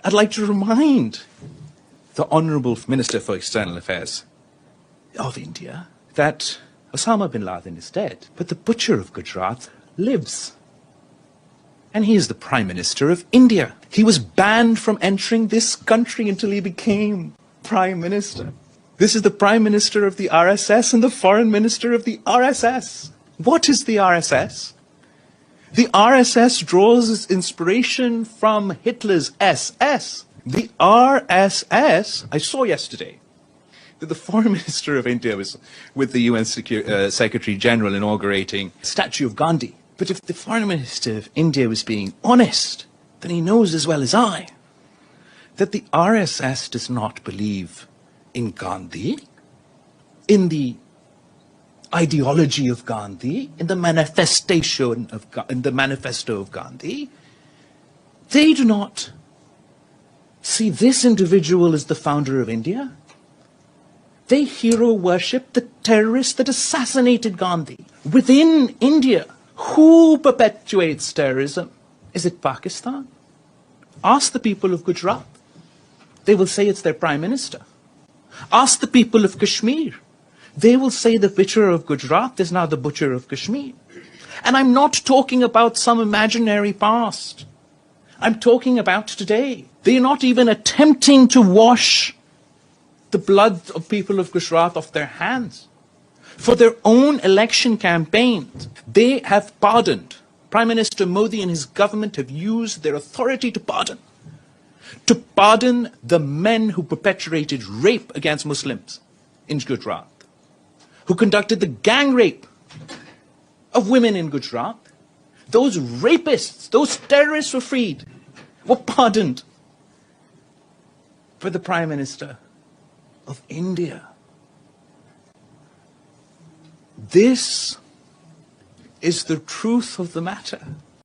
I'd like to remind the Honourable Minister for External Affairs of India that Osama bin Laden is dead, but the butcher of Gujarat lives. And he is the Prime Minister of India. He was banned from entering this country until he became Prime Minister. This is the Prime Minister of the RSS and the Foreign Minister of the RSS. What is the RSS? The RSS draws its inspiration from Hitler's SS. The RSS, I saw yesterday that the Foreign Minister of India was with the UN Secretary General inaugurating a statue of Gandhi. But if the Foreign Minister of India was being honest, then he knows as well as I that the RSS does not believe in Gandhi, in the ideology of Gandhi, in the manifesto of Gandhi. They do not see this individual as the founder of India. They hero worship the terrorist that assassinated Gandhi. Within India, who perpetuates terrorism? Is it Pakistan? Ask the people of Gujarat. They will say it's their Prime Minister. Ask the people of Kashmir. They will say the butcher of Gujarat is now the butcher of Kashmir. And I'm not talking about some imaginary past. I'm talking about today. They're not even attempting to wash the blood of people of Gujarat off their hands. For their own election campaigns, they have pardoned. Prime Minister Modi and his government have used their authority to pardon the men who perpetrated rape against Muslims in Gujarat, who conducted the gang rape of women in Gujarat. Those rapists, those terrorists were freed, were pardoned. For the Prime Minister of India, this is the truth of the matter.